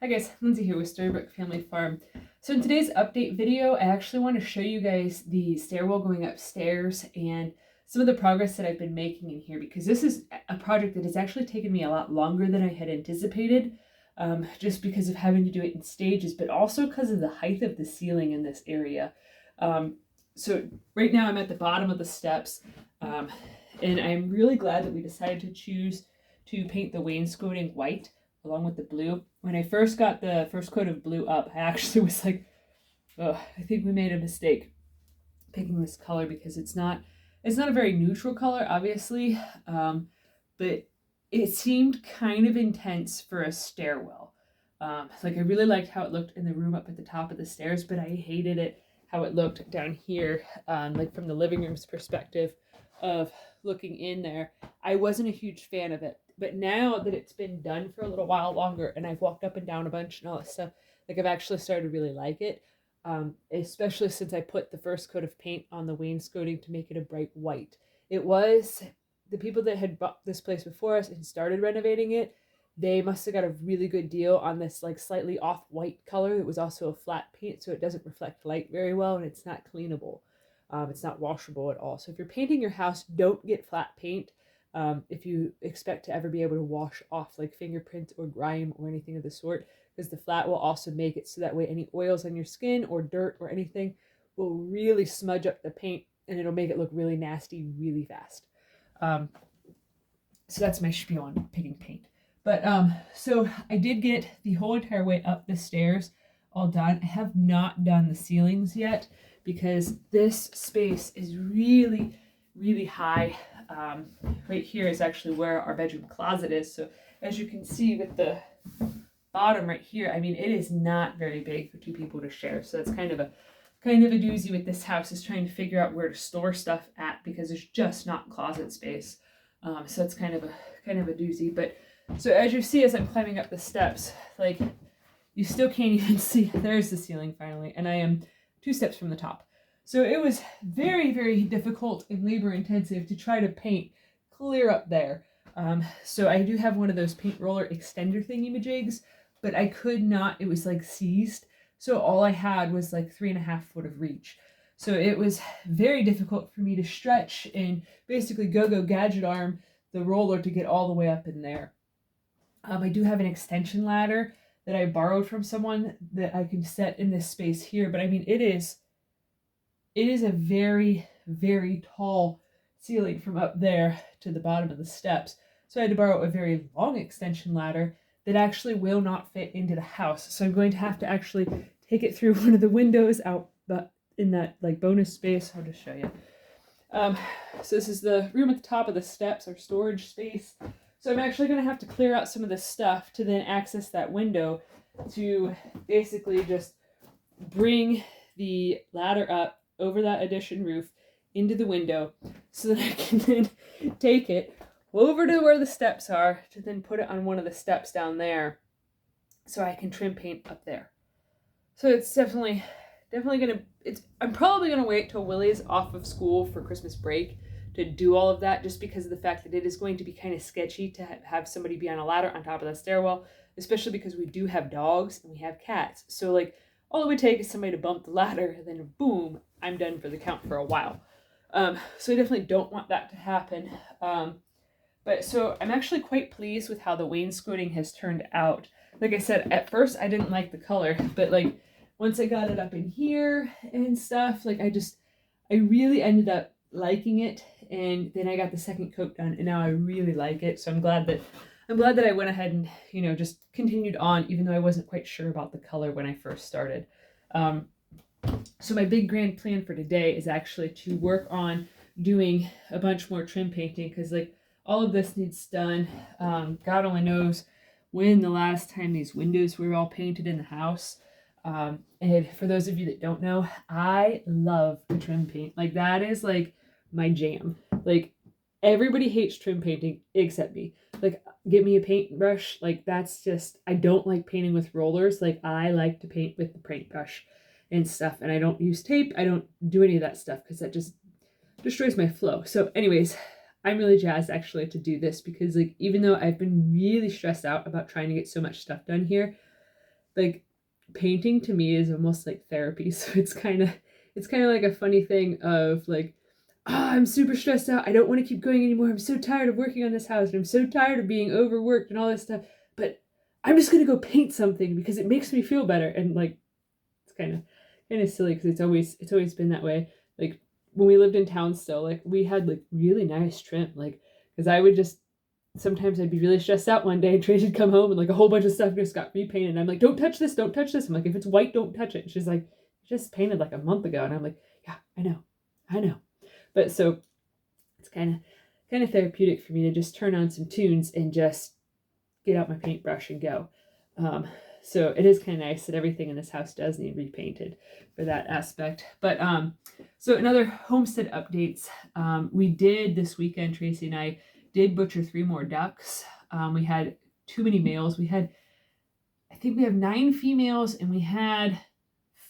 Hi guys, Lindsay here with Storybook Family Farm. So in today's update video, I actually want to show you guys the stairwell going upstairs and some of the progress that I've been making in here, because this is a project that has actually taken me a lot longer than I had anticipated, just because of having to do it in stages, but also because of the height of the ceiling in this area. So right now I'm at the bottom of the steps, and I'm really glad that we decided to choose to paint the wainscoting white along with the blue. When I first got the first coat of blue up, I actually was like, oh, I think we made a mistake picking this color, because it's not a very neutral color, obviously, but it seemed kind of intense for a stairwell. Like I really liked how it looked in the room up at the top of the stairs, but I hated it how it looked down here, like from the living room's perspective of looking in there. I wasn't a huge fan of it. But now that it's been done for a little while longer and I've walked up and down a bunch and all that stuff, like I've actually started to really like it. Especially since I put the first coat of paint on the wainscoting to make it a bright white. It was the people that had bought this place before us and started renovating it, they must have got a really good deal on this like slightly off-white color. It was also a flat paint, so it doesn't reflect light very well and it's not cleanable. It's not washable at all. So if you're painting your house, don't get flat paint. If you expect to ever be able to wash off like fingerprints or grime or anything of the sort, because the flat will also make it so that way any oils on your skin or dirt or anything will really smudge up the paint and it'll make it look really nasty really fast. Um, so that's my spiel on picking paint. But so I did get the whole entire way up the stairs all done. I have not done the ceilings yet because this space is really, really high. Right here is actually where our bedroom closet is. So as you can see with the bottom right here, I mean, it is not very big for two people to share. So that's kind of a doozy with this house, is trying to figure out where to store stuff at, because there's just not closet space. So that's kind of a doozy. But so as you see, as I'm climbing up the steps, like you still can't even see, there's the ceiling finally, and I am 2 steps from the top. So it was very, very difficult and labor intensive to try to paint clear up there. So I do have one of those paint roller extender thingy-majigs, but I could not, it was like seized. So all I had was like 3.5 foot of reach. So it was very difficult for me to stretch and basically go gadget arm the roller to get all the way up in there. I do have an extension ladder that I borrowed from someone that I can set in this space here, but I mean, it is a very, very tall ceiling from up there to the bottom of the steps. So I had to borrow a very long extension ladder that actually will not fit into the house. So I'm going to have to actually take it through one of the windows out, but in that like bonus space. I'll just show you. So this is the room at the top of the steps, our storage space. So I'm actually going to have to clear out some of this stuff to then access that window to basically just bring the ladder up over that addition roof into the window, so that I can then take it over to where the steps are to then put it on one of the steps down there so I can trim paint up there. So it's definitely gonna, I'm probably gonna wait till Willie's off of school for Christmas break to do all of that, just because of the fact that it is going to be kind of sketchy to have somebody be on a ladder on top of the stairwell, especially because we do have dogs and we have cats. So like all it would take is somebody to bump the ladder and then boom, I'm done for the count for a while. So I definitely don't want that to happen. But so I'm actually quite pleased with how the wainscoting has turned out. Like I said, at first I didn't like the color, but like once I got it up in here and stuff, like I really ended up liking it. And then I got the second coat done and now I really like it. So I'm glad that I went ahead and, just continued on, even though I wasn't quite sure about the color when I first started. So my big grand plan for today is actually to work on doing a bunch more trim painting, because like all of this needs done. God only knows when the last time these windows were all painted in the house. And for those of you that don't know, I love the trim paint. Like that is like my jam. Like everybody hates trim painting except me. Like get me a paintbrush. Like that's just, I don't like painting with rollers. Like I like to paint with the paintbrush and stuff. And I don't use tape. I don't do any of that stuff because that just destroys my flow. So anyways, I'm really jazzed actually to do this, because like even though I've been really stressed out about trying to get so much stuff done here, like painting to me is almost like therapy. So it's kind of like a funny thing of like, I'm super stressed out. I don't want to keep going anymore. I'm so tired of working on this house and I'm so tired of being overworked and all this stuff. But I'm just gonna go paint something because it makes me feel better. And like it's kind of silly because it's always been that way. Like when we lived in town still, like we had like really nice trim. Like because I would just sometimes I'd be really stressed out one day and Tracy'd come home and like a whole bunch of stuff just got repainted. And I'm like, don't touch this, don't touch this. I'm like, if it's white, don't touch it. And she's like, just painted like a month ago. And I'm like, yeah, I know. But so it's kind of therapeutic for me to just turn on some tunes and just get out my paintbrush and go. So it is kind of nice that everything in this house does need repainted for that aspect. But so in other homestead updates, we did this weekend, Tracy and I did butcher 3 more ducks. We had too many males. I think we have 9 females and we had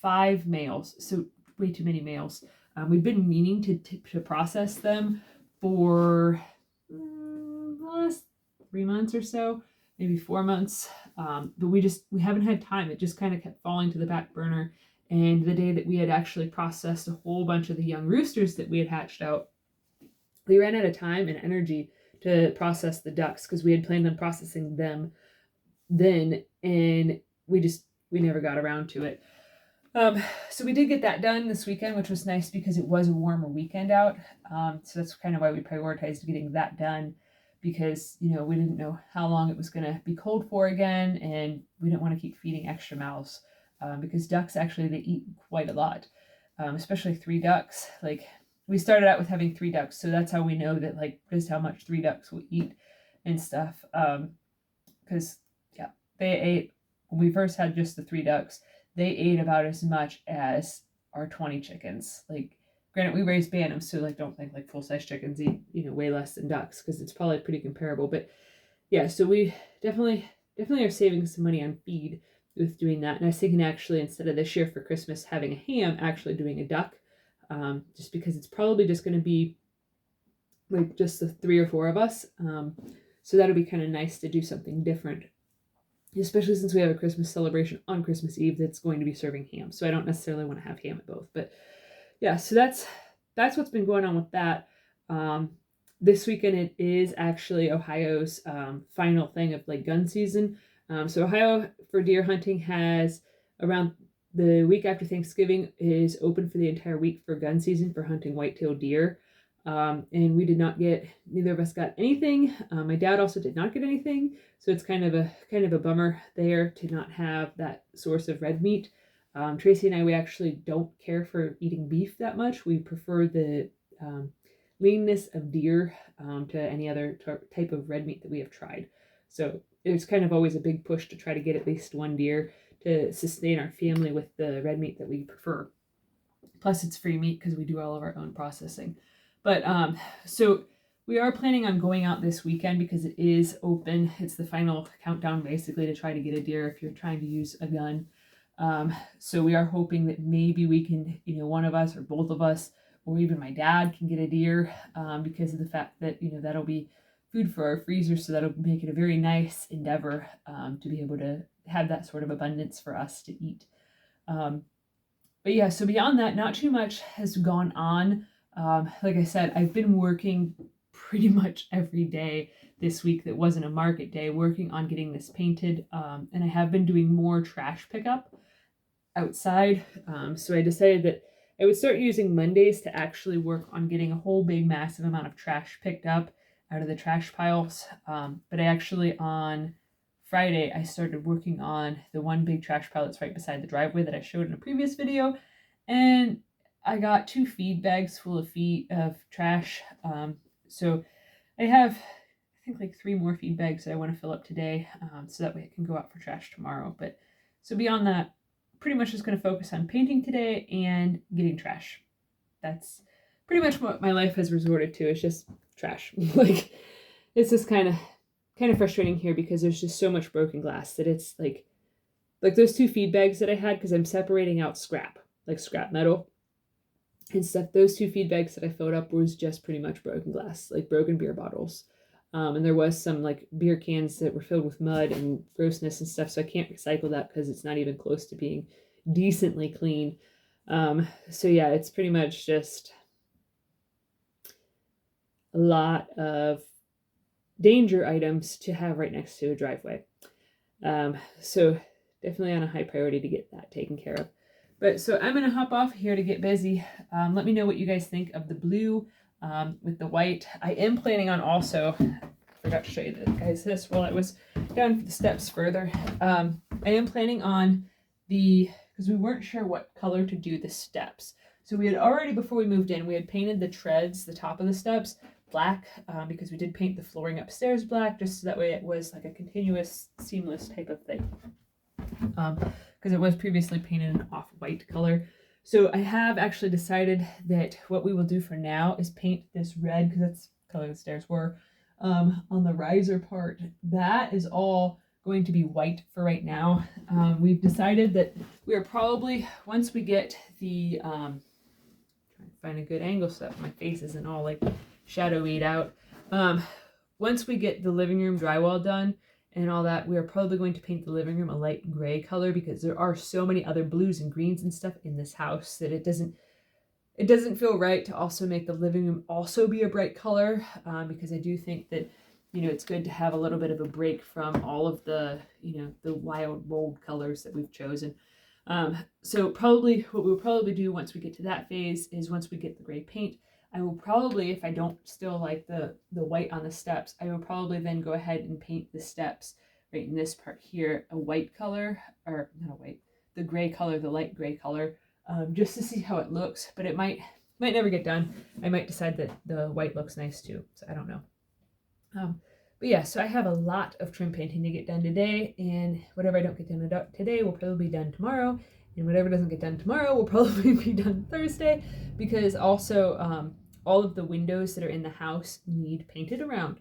5 males. So way too many males. We've been meaning to process them for the last 3 months or so, maybe 4 months. But we haven't had time. It just kind of kept falling to the back burner. And the day that we had actually processed a whole bunch of the young roosters that we had hatched out, we ran out of time and energy to process the ducks because we had planned on processing them then, and we never got around to it. So we did get that done this weekend, which was nice because it was a warmer weekend out. So that's kind of why we prioritized getting that done because, we didn't know how long it was going to be cold for again. And we didn't want to keep feeding extra mouths because ducks actually, they eat quite a lot, especially 3 ducks. Like we started out with having 3 ducks. So that's how we know that like just how much 3 ducks will eat and stuff. Because they ate, when we first had just the 3 ducks, they ate about as much as our 20 chickens. Like, granted, we raised bantams, so like don't think like full-size chickens eat, way less than ducks because it's probably pretty comparable. But yeah, so we definitely are saving some money on feed with doing that. And I was thinking actually instead of this year for Christmas having a ham, actually doing a duck, just because it's probably just going to be like just the 3 or 4 of us. So that'll be kind of nice to do something different, especially since we have a Christmas celebration on Christmas Eve that's going to be serving ham. So I don't necessarily want to have ham at both. But yeah, so that's what's been going on with that. This weekend it is actually Ohio's final thing of like gun season. So Ohio for deer hunting has around the week after Thanksgiving is open for the entire week for gun season for hunting white-tailed deer. And we did not get, neither of us got anything. My dad also did not get anything. So it's kind of a bummer there to not have that source of red meat. Tracy and I, we actually don't care for eating beef that much. We prefer the leanness of deer to any other type of red meat that we have tried. So there's kind of always a big push to try to get at least one deer to sustain our family with the red meat that we prefer. Plus it's free meat because we do all of our own processing. But so we are planning on going out this weekend because it is open. It's the final countdown basically to try to get a deer if you're trying to use a gun. So we are hoping that maybe we can, one of us or both of us, or even my dad can get a deer because of the fact that, that'll be food for our freezer. So that'll make it a very nice endeavor to be able to have that sort of abundance for us to eat. But yeah, so beyond that, not too much has gone on. Like I said, I've been working pretty much every day this week that wasn't a market day, working on getting this painted. And I have been doing more trash pickup outside. So I decided that I would start using Mondays to actually work on getting a whole big massive amount of trash picked up out of the trash piles. But I actually on Friday, I started working on the one big trash pile that's right beside the driveway that I showed in a previous video. And I got 2 feed bags full of trash. So I have, I think like 3 more feed bags that I want to fill up today. So that way it can go out for trash tomorrow. But so beyond that, pretty much just going to focus on painting today and getting trash. That's pretty much what my life has resorted to. It's just trash. Like it's just kind of frustrating here because there's just so much broken glass that it's like those 2 feed bags that I had, because I'm separating out scrap metal and stuff. Those 2 feed bags that I filled up was just pretty much broken glass, like broken beer bottles. And there was some like beer cans that were filled with mud and grossness and stuff. So I can't recycle that because it's not even close to being decently clean. So yeah, it's pretty much just a lot of danger items to have right next to a driveway. So definitely on a high priority to get that taken care of. But so I'm going to hop off here to get busy. Let me know what you guys think of the blue with the white. I am planning on also, I forgot to show you guys this while I was down the steps further. I am planning on because we weren't sure what color to do the steps. So we had already, before we moved in, we had painted the treads, the top of the steps, black because we did paint the flooring upstairs black, just so that way it was like a continuous, seamless type of thing. Because it was previously painted an off-white color. So I have actually decided that what we will do for now is paint this red, because that's the color the stairs were, on the riser part. That is all going to be white for right now. We've decided that we are probably, once we get the, trying to find a good angle so that my face isn't all like shadowied out. Once we get the living room drywall done and all that, we are probably going to paint the living room a light gray color, because there are so many other blues and greens and stuff in this house that it doesn't feel right to also make the living room also be a bright color, because I do think that, you know, it's good to have a little bit of a break from all of the, you know, the wild bold colors that we've chosen. So probably what we'll probably do once we get to that phase is, once we get the gray paint, I will probably, if I don't still like the white on the steps, I will probably then go ahead and paint the steps right in this part here a white color, or not a white, the gray color, the light gray color, just to see how it looks. But it might never get done. I might decide that the white looks nice too, so I don't know. But yeah, so I have a lot of trim painting to get done today, and whatever I don't get done today will probably be done tomorrow, and whatever doesn't get done tomorrow will probably be done Thursday, because also all of the windows that are in the house need painted around.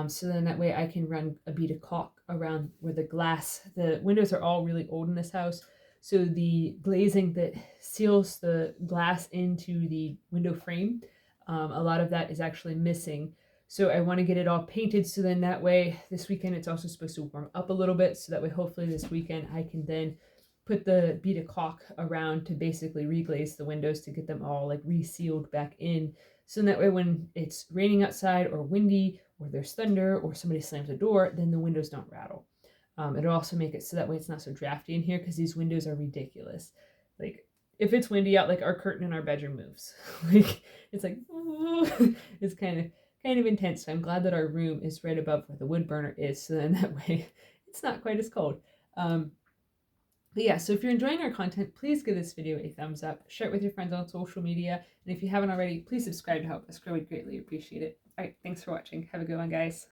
So then that way I can run a bead of caulk around where the windows are all really old in this house. So the glazing that seals the glass into the window frame, a lot of that is actually missing. So I want to get it all painted, so then that way this weekend it's also supposed to warm up a little bit, so that way hopefully this weekend I can then put the bead of caulk around to basically reglaze the windows to get them all like resealed back in. So that way when it's raining outside or windy or there's thunder or somebody slams a door, then the windows don't rattle. It'll also make it so that way it's not so drafty in here, because these windows are ridiculous. Like if it's windy out, like our curtain in our bedroom moves. Like it's like, ooh, it's kind of intense. So I'm glad that our room is right above where the wood burner is, so then that way it's not quite as cold. But yeah, so if you're enjoying our content, please give this video a thumbs up, share it with your friends on social media, and if you haven't already, please subscribe to help us grow. We'd greatly appreciate it. All right, thanks for watching. Have a good one, guys.